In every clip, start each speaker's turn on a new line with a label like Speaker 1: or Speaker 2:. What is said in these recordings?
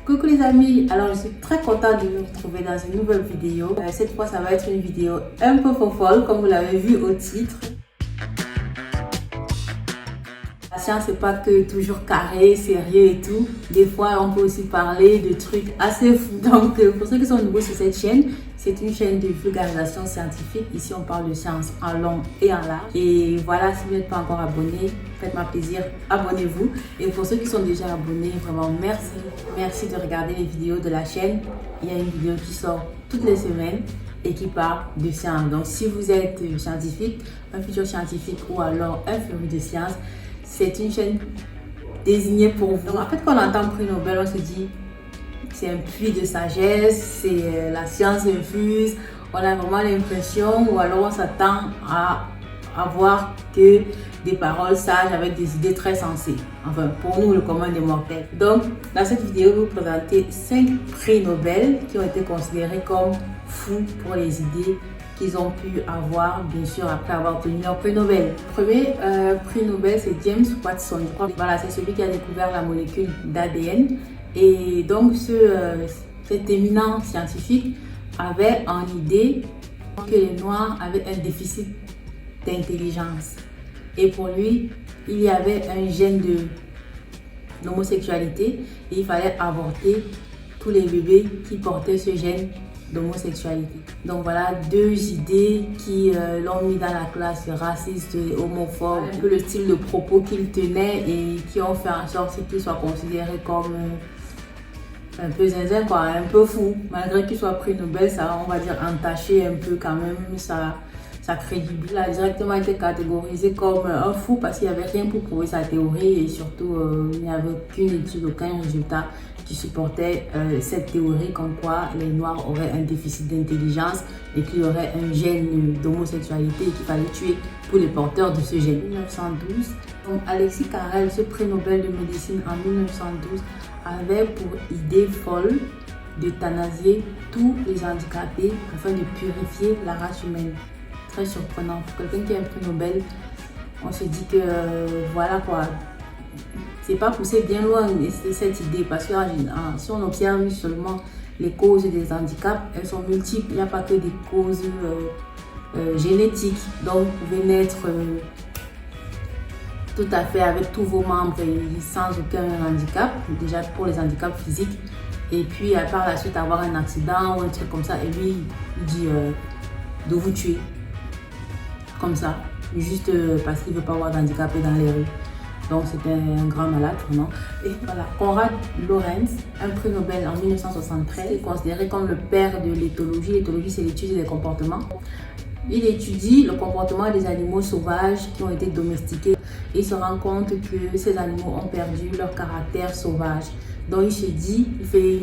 Speaker 1: Coucou les amis, alors je suis très contente de vous retrouver dans une nouvelle vidéo. Cette fois ça va être une vidéo un peu folle comme vous l'avez vu au titre. La science n'est pas que toujours carré, sérieux et tout. Des fois on peut aussi parler de trucs assez fous. Donc pour ceux qui sont nouveaux sur cette chaîne, c'est une chaîne de vulgarisation scientifique. Ici on parle de science en long et en large. Et voilà, si vous n'êtes pas encore abonné, faites-moi plaisir, abonnez-vous. Et pour ceux qui sont déjà abonnés, vraiment merci. Merci de regarder les vidéos de la chaîne. Il y a une vidéo qui sort toutes les semaines et qui parle de science. Donc si vous êtes scientifique, un futur scientifique ou alors un féru de science, c'est une chaîne désignée pour vous. Donc en fait, quand on entend prix Nobel, on se dit c'est un puits de sagesse, c'est la science infuse. On a vraiment l'impression, ou alors on s'attend à avoir que des paroles sages avec des idées très sensées. Enfin, pour nous, le commun des mortels. Donc, dans cette vidéo, je vais vous présenter 5 prix Nobel qui ont été considérés comme fous pour les idées qu'ils ont pu avoir, bien sûr, après avoir obtenu leur prix Nobel. Le premier prix Nobel, c'est James Watson. Voilà, c'est celui qui a découvert la molécule d'ADN. Et donc, cet éminent scientifique avait en idée que les Noirs avaient un déficit d'intelligence. Et pour lui, il y avait un gène d'homosexualité et il fallait avorter tous les bébés qui portaient ce gène d'homosexualité. Donc voilà 2 idées qui l'ont mis dans la classe raciste et homophobe, un peu le style de propos qu'il tenait et qui ont fait en sorte qu'il soit considéré comme un peu zinzin, quoi, un peu fou. Malgré qu'il soit prix Nobel, ça, on va dire, entaché un peu quand même sa crédibilité. Il a directement été catégorisé comme un fou parce qu'il n'y avait rien pour prouver sa théorie et surtout il n'y avait aucune étude, aucun résultat qui supportait cette théorie comme quoi les Noirs auraient un déficit d'intelligence et qu'il y aurait un gène d'homosexualité et qu'il fallait tuer tous les porteurs de ce gène. En 1912, donc Alexis Carrel, ce prix Nobel de médecine en 1912, avait pour idée folle d'euthanasier tous les handicapés afin de purifier la race humaine. Très surprenant. Pour quelqu'un qui a un prix Nobel, on se dit que voilà quoi, c'est pas poussé bien loin cette idée parce que si on observe seulement les causes des handicaps, elles sont multiples. Il n'y a pas que des causes génétiques. Donc vous pouvez naître tout à fait avec tous vos membres et sans aucun handicap, déjà pour les handicaps physiques. Et puis par la suite avoir un accident ou un truc comme ça et lui il dit de vous tuer comme ça, juste parce qu'il ne veut pas avoir d'handicapés dans les rues. Donc c'était un grand malade vraiment. Et voilà, Konrad Lorenz, un prix Nobel en 1973, est considéré comme le père de l'éthologie. L'éthologie, c'est l'étude des comportements. Il étudie le comportement des animaux sauvages qui ont été domestiqués. Il se rend compte que ces animaux ont perdu leur caractère sauvage. Donc il se dit, il fait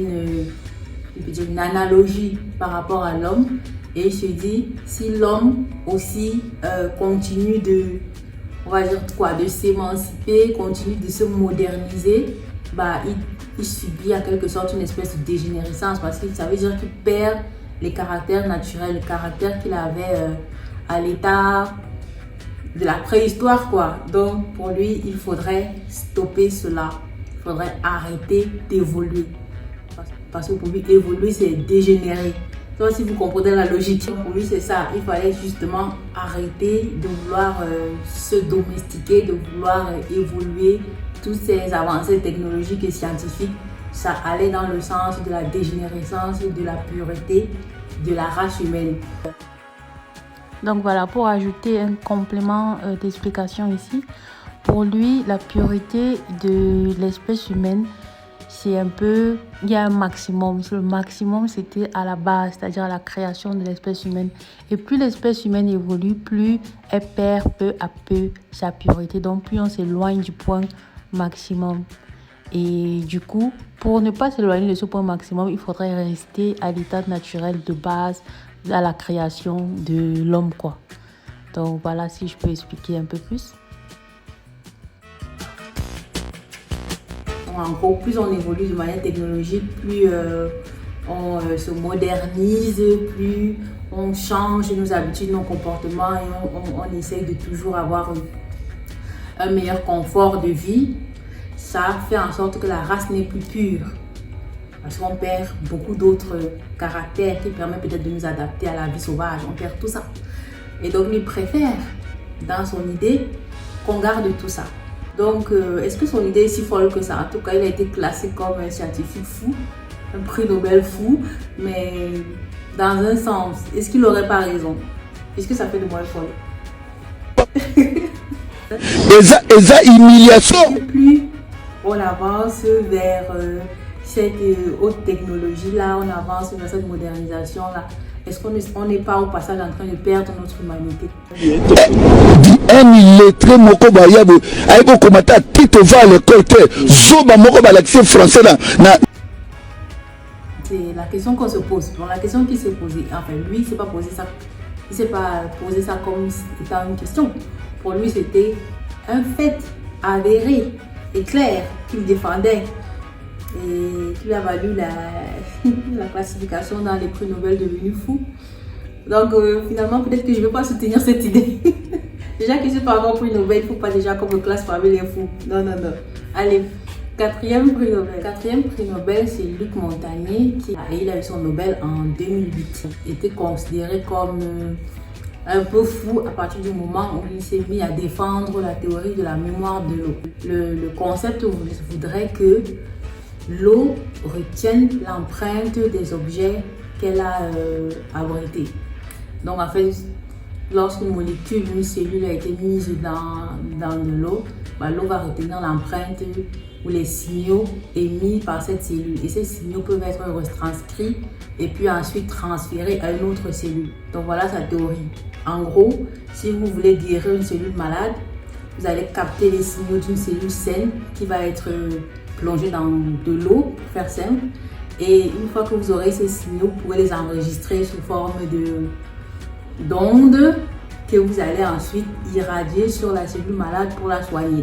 Speaker 1: une analogie par rapport à l'homme. Et il se dit, si l'homme aussi continue on va dire quoi, de s'émanciper, continue de se moderniser, bah, il subit en quelque sorte une espèce de dégénérescence parce que ça veut dire qu'il perd les caractères naturels, le caractère qu'il avait à l'état de la préhistoire, quoi. Donc pour lui, il faudrait stopper cela, il faudrait arrêter d'évoluer. Parce que pour lui, évoluer, c'est dégénérer. Donc, si vous comprenez la logique, pour lui, c'est ça. Il fallait justement arrêter de vouloir se domestiquer, de vouloir évoluer. Toutes ces avancées technologiques et scientifiques, ça allait dans le sens de la dégénérescence, de la pureté de la race humaine.
Speaker 2: Donc voilà, pour ajouter un complément d'explication ici, pour lui, la pureté de l'espèce humaine, c'est un peu, il y a un maximum. Le maximum, c'était à la base, c'est-à-dire à la création de l'espèce humaine. Et plus l'espèce humaine évolue, plus elle perd peu à peu sa pureté. Donc, plus on s'éloigne du point maximum. Et du coup, pour ne pas s'éloigner de ce point maximum, il faudrait rester à l'état naturel de base, à la création de l'homme, quoi. Donc, voilà, si je peux expliquer un peu plus.
Speaker 1: En gros, plus on évolue de manière technologique, plus on se modernise, plus on change nos habitudes, nos comportements et on essaye de toujours avoir un meilleur confort de vie. Ça fait en sorte que la race n'est plus pure. Parce qu'on perd beaucoup d'autres caractères qui permettent peut-être de nous adapter à la vie sauvage. On perd tout ça. Et donc, lui préfère, dans son idée, qu'on garde tout ça. Donc, est-ce que son idée est si folle que ça? En tout cas, il a été classé comme un scientifique fou, un prix Nobel fou, mais dans un sens, est-ce qu'il n'aurait pas raison? Est-ce que ça fait de moi folle?
Speaker 3: Eza humiliation.
Speaker 1: Plus on avance vers cette haute technologie-là, on avance vers cette modernisation-là, est-ce qu'on n'est pas au passage en train de perdre notre humanité?
Speaker 3: Un illettré moko bayabo ayebo komata tito va à l'école te zoba moko ba l'accent français là.
Speaker 1: C'est la question qu'on se pose. Bon, la question qui s'est posée, enfin lui, il s'est pas posé ça. Il s'est pas posé ça comme étant une question. Pour lui, c'était un fait avéré et clair qu'il défendait et qui lui a valu la classification dans les prix Nobel devenus fous. Donc finalement, peut-être que je ne vais pas soutenir cette idée. Déjà que je ne suis pas encore prix Nobel, il ne faut pas déjà qu'on me classe parmi les fous. Non, non, non. Allez, quatrième prix Nobel. Quatrième prix Nobel, c'est Luc Montagnier il a eu son Nobel en 2008. Il était considéré comme un peu fou à partir du moment où il s'est mis à défendre la théorie de la mémoire de l'eau. Le concept voudrait que l'eau retienne l'empreinte des objets qu'elle a abrités. Donc en fait, lorsqu'une molécule, une cellule a été mise dans de l'eau, l'eau va retenir l'empreinte ou les signaux émis par cette cellule. Et ces signaux peuvent être retranscrits et puis ensuite transférés à une autre cellule. Donc voilà sa théorie. En gros, si vous voulez guérir une cellule malade, vous allez capter les signaux d'une cellule saine qui va être plongée dans de l'eau, pour faire simple. Et une fois que vous aurez ces signaux, vous pourrez les enregistrer sous forme d'ondes que vous allez ensuite irradier sur la cellule malade pour la soigner.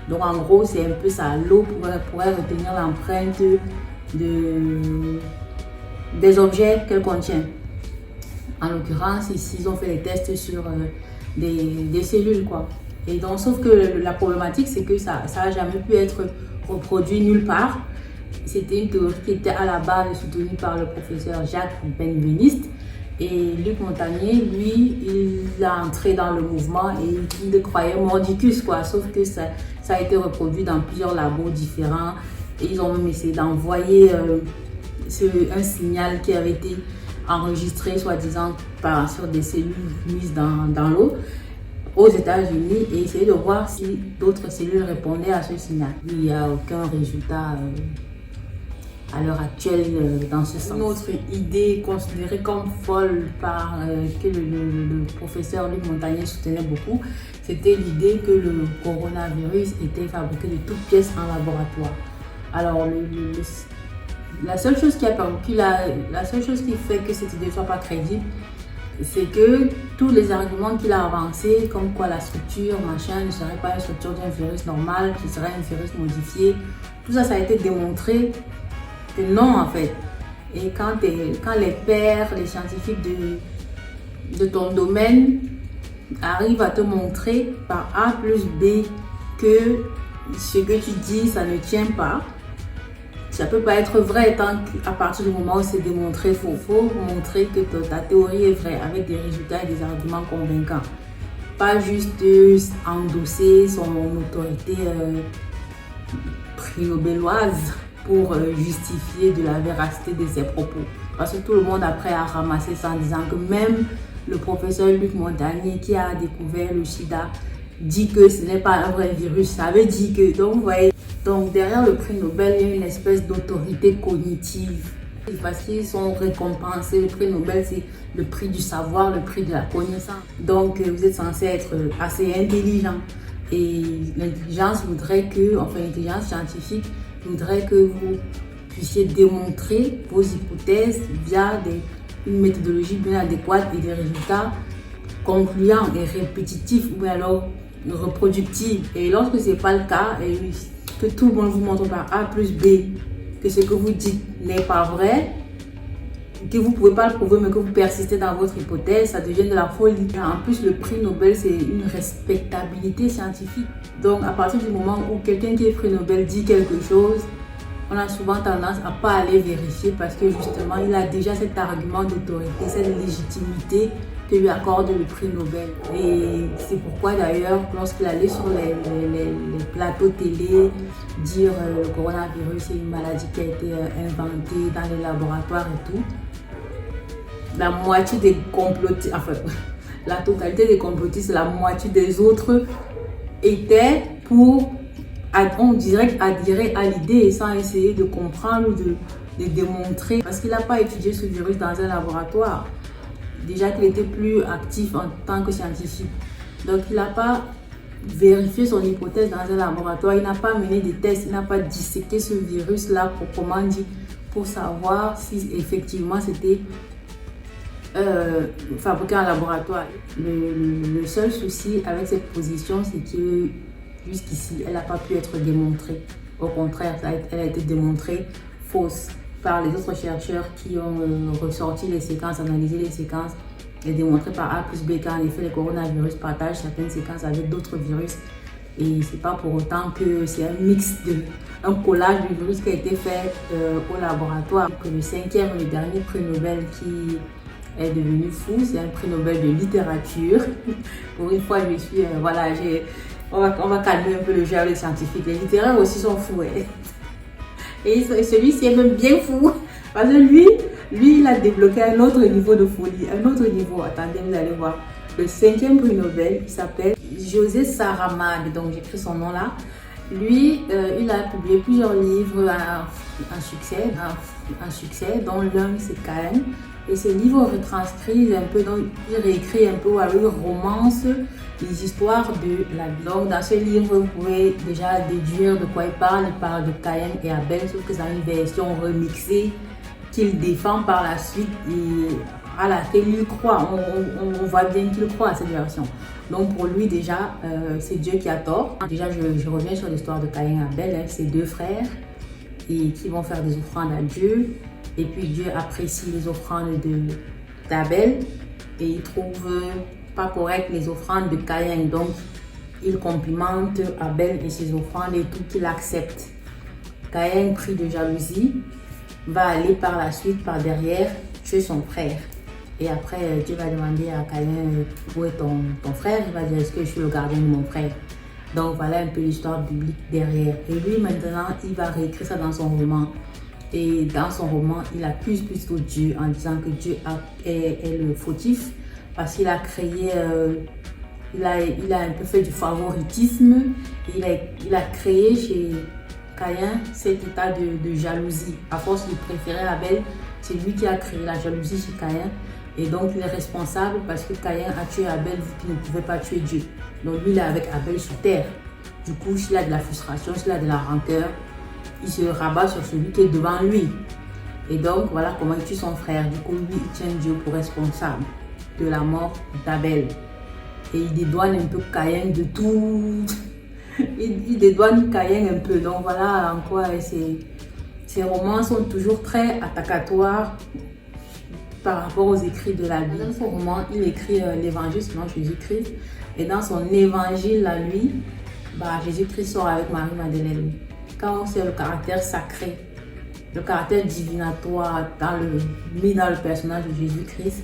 Speaker 1: Donc en gros, c'est un peu ça. L'eau pourrait retenir l'empreinte des objets qu'elle contient. En l'occurrence, ici, ils ont fait des tests sur des cellules, quoi. Et donc, sauf que la problématique, c'est que ça n'a jamais pu être reproduit nulle part. C'était une théorie qui était à la base soutenue par le professeur Jacques Benveniste. Et Luc Montagnier, lui, il a entré dans le mouvement et il le croyait mordicus, quoi. Sauf que ça a été reproduit dans plusieurs labos différents. Et ils ont même essayé d'envoyer un signal qui avait été enregistré, soi-disant, sur des cellules mises dans l'eau aux États-Unis et essayer de voir si d'autres cellules répondaient à ce signal. Il n'y a aucun résultat à l'heure actuelle dans ce sens. Une autre idée considérée comme folle par que le professeur Luc Montagnier soutenait beaucoup, c'était l'idée que le coronavirus était fabriqué de toutes pièces en laboratoire. Alors, la seule chose qui fait que cette idée ne soit pas crédible, c'est que tous les arguments qu'il a avancés, comme quoi la structure, machin, ne serait pas une structure d'un virus normal, qui serait un virus modifié, tout ça, ça a été démontré que non, en fait. Et quand les pairs, les scientifiques de ton domaine arrivent à te montrer par A plus B que ce que tu dis, ça ne tient pas, ça ne peut pas être vrai tant qu'à partir du moment où c'est démontré faux. Il faut montrer que ta théorie est vraie avec des résultats et des arguments convaincants. Pas juste endosser son autorité prix nobéloise pour justifier de la véracité de ses propos. Parce que tout le monde après a ramassé ça en disant que même le professeur Luc Montagnier qui a découvert le sida dit que ce n'est pas un vrai virus. Ça veut dire que, donc vous voyez, donc derrière le prix Nobel, il y a une espèce d'autorité cognitive. Parce qu'ils sont récompensés, le prix Nobel c'est le prix du savoir, le prix de la connaissance. Donc vous êtes censé être assez intelligent. Et l'intelligence voudrait que, enfin l'intelligence scientifique voudrait que vous puissiez démontrer vos hypothèses via une méthodologie bien adéquate et des résultats concluants et répétitifs ou alors reproductifs. Et lorsque ce n'est pas le cas, et que tout le monde vous montre par A plus B que ce que vous dites n'est pas vrai, que vous ne pouvez pas le prouver mais que vous persistez dans votre hypothèse, ça devient de la folie. En plus, le prix Nobel, c'est une respectabilité scientifique. Donc, à partir du moment où quelqu'un qui est prix Nobel dit quelque chose, on a souvent tendance à ne pas aller vérifier parce que justement, il a déjà cet argument d'autorité, cette légitimité que lui accorde le prix Nobel. Et c'est pourquoi d'ailleurs, lorsqu'il allait sur les plateaux télé, dire le coronavirus c'est une maladie qui a été inventée dans les laboratoires et tout, la moitié des complotistes, enfin la totalité des complotistes, la moitié des autres étaient pour, on dirait, adhérer à l'idée sans essayer de comprendre ou de démontrer, parce qu'il n'a pas étudié ce virus dans un laboratoire. Déjà qu'il était plus actif en tant que scientifique. Donc il n'a pas vérifié son hypothèse dans un laboratoire, il n'a pas mené des tests, il n'a pas disséqué ce virus-là proprement dit pour savoir si effectivement c'était fabriqué en laboratoire. Le seul souci avec cette position, c'est que jusqu'ici, elle n'a pas pu être démontrée. Au contraire, elle a été démontrée fausse par les autres chercheurs qui ont ressorti les séquences, analysé les séquences et démontré par A plus B qu'en effet, les coronavirus partagent certaines séquences avec d'autres virus. Et c'est pas pour autant que c'est un mix, un collage de virus qui a été fait au laboratoire. Que le 5e, le dernier prix Nobel qui est devenu fou, c'est un prix Nobel de littérature. Pour une fois, je suis, voilà, on va calmer un peu le jeu avec les scientifiques. Les littéraires aussi sont fous. Et celui-ci est même bien fou. Parce que lui, il a débloqué un autre niveau de folie, un autre niveau. Attendez, vous allez voir. Le 5e prix Nobel, il s'appelle José Saramago, donc j'écris son nom là. Lui, il a publié plusieurs livres à succès, dont l'un c'est Caïn. Et ces livres retranscrivent un peu, donc il réécrit un peu, il romance les histoires de la Bible. Donc dans ce livre, vous pouvez déjà déduire de quoi il parle. Il parle de Caïn et Abel, sauf que c'est une version remixée qu'il défend par la suite et à laquelle il croit. On voit bien qu'il croit à cette version. Donc pour lui déjà, c'est Dieu qui a tort. Déjà, je reviens sur l'histoire de Caïn et Abel. C'est deux frères et qui vont faire des offrandes à Dieu. Et puis Dieu apprécie les offrandes d'Abel et il trouve pas correct les offrandes de Caïn. Donc il complimente Abel et ses offrandes et tout qu'il accepte. Caïn, pris de jalousie, va aller par la suite, par derrière, tuer son frère. Et après, Dieu va demander à Caïn, où est ton frère? Il va dire, est-ce que je suis le gardien de mon frère? Donc voilà un peu l'histoire biblique derrière. Et lui maintenant, il va réécrire ça dans son roman. Et dans son roman, il accuse plutôt Dieu en disant que Dieu est le fautif parce qu'il a créé, il a un peu fait du favoritisme. Il a créé chez Caïn cet état de jalousie. À force de préférer Abel, c'est lui qui a créé la jalousie chez Caïn. Et donc il est responsable parce que Caïn a tué Abel vu qu'il ne pouvait pas tuer Dieu. Donc lui, il est avec Abel sur terre. Du coup, s'il a de la frustration, s'il a de la rancœur, il se rabat sur celui qui est devant lui. Et donc, voilà comment il tue son frère. Du coup, lui, il tient Dieu pour responsable de la mort d'Abel. Et il dédouane un peu Caïn de tout. il dédouane Caïn un peu. Donc, voilà en quoi ces romans sont toujours très attacatoires par rapport aux écrits de la Bible. Dans son roman, il écrit l'évangile selon Jésus-Christ. Et dans son évangile à lui, Jésus-Christ sort avec Marie-Madeleine. Quand c'est le caractère sacré, le caractère divinatoire mis dans le personnage de Jésus-Christ,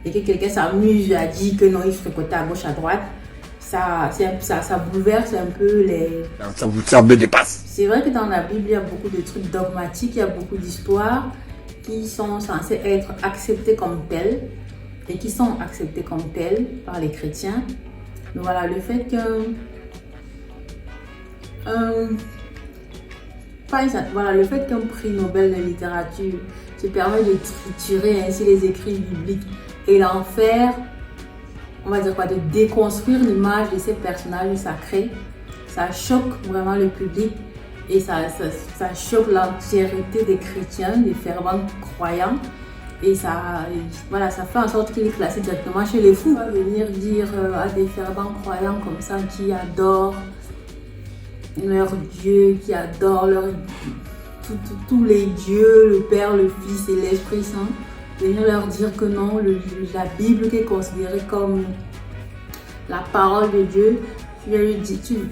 Speaker 1: et que quelqu'un s'amuse à dire que non, il fréquentait à gauche, à droite, ça bouleverse un peu les...
Speaker 3: Ça me dépasse.
Speaker 1: C'est vrai que dans la Bible, il y a beaucoup de trucs dogmatiques, il y a beaucoup d'histoires qui sont censées être acceptées comme telles, et qui sont acceptées comme telles par les chrétiens. Mais voilà, le fait que... le fait qu'un prix Nobel de littérature se permet de triturer ainsi les écrits bibliques et d'en faire, on va dire quoi, de déconstruire l'image de ces personnages sacrés, ça choque vraiment le public et ça choque l'entièreté des chrétiens, des fervents croyants. Et ça fait en sorte qu'il est classé directement chez les fous. On va venir dire à des fervents croyants comme ça qui adorent leur Dieu, qui adore tous les dieux, le Père, le Fils et l'Esprit Saint, venir leur dire que non, la Bible qui est considérée comme la parole de Dieu,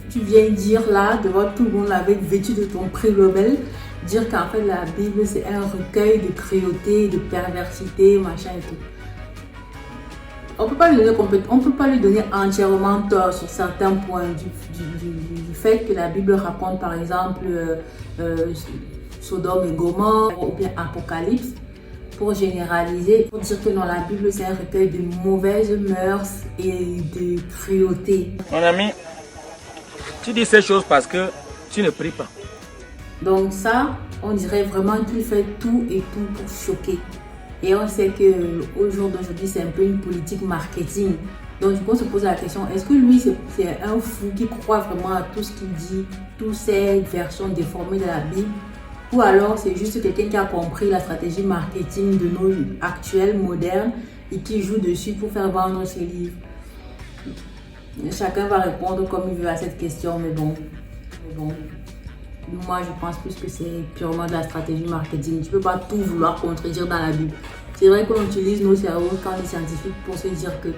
Speaker 1: tu viens dire là devant tout le monde avec vêtu de ton prix Nobel dire qu'en fait la Bible c'est un recueil de cruauté, de perversité, machin et tout. On peut pas lui donner entièrement tort sur certains points du fait que la Bible raconte par exemple Sodome et Gomorrhe ou bien Apocalypse. Pour généraliser, pour dire que non, la Bible c'est un recueil de mauvaises mœurs et de cruauté.
Speaker 4: Mon ami, tu dis ces choses parce que tu ne pries pas.
Speaker 1: Donc ça, on dirait vraiment qu'il fait tout et tout pour choquer. Et on sait qu'au jour d'aujourd'hui, c'est un peu une politique marketing. Donc du coup, on se pose la question, est-ce que lui, c'est un fou qui croit vraiment à tout ce qu'il dit, toutes ces versions déformées de la Bible? Ou alors c'est juste quelqu'un qui a compris la stratégie marketing de nos actuels, modernes, et qui joue dessus pour faire vendre ses livres? Chacun va répondre comme il veut à cette question, mais bon. Moi, je pense plus que c'est purement de la stratégie marketing. Tu ne peux pas tout vouloir contredire dans la Bible. C'est vrai qu'on utilise nos cerveaux quand on est scientifique pour se dire que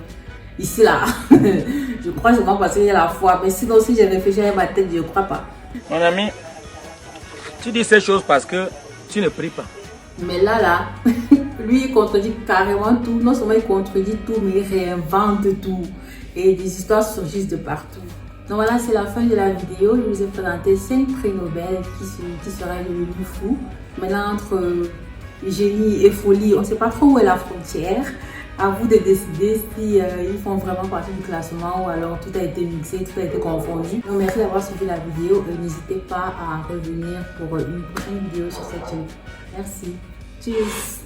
Speaker 1: ici, là, je crois seulement parce qu'il y a la foi. Mais sinon, si j'ai réfléchi avec ma tête, je ne crois pas.
Speaker 4: Mon ami, tu dis ces choses parce que tu ne pries pas.
Speaker 1: Mais là, lui, il contredit carrément tout. Non seulement il contredit tout, mais il réinvente tout. Et des histoires surgissent de partout. Donc voilà, c'est la fin de la vidéo. Je vous ai présenté 5 prix Nobel qui seraient devenus fous. Maintenant, entre génie et folie, on ne sait pas trop où est la frontière. À vous de décider si ils font vraiment partie du classement ou alors tout a été mixé, tout a été confondu. Donc merci d'avoir suivi la vidéo et n'hésitez pas à revenir pour une prochaine vidéo sur cette chaîne. Merci. Tchuss.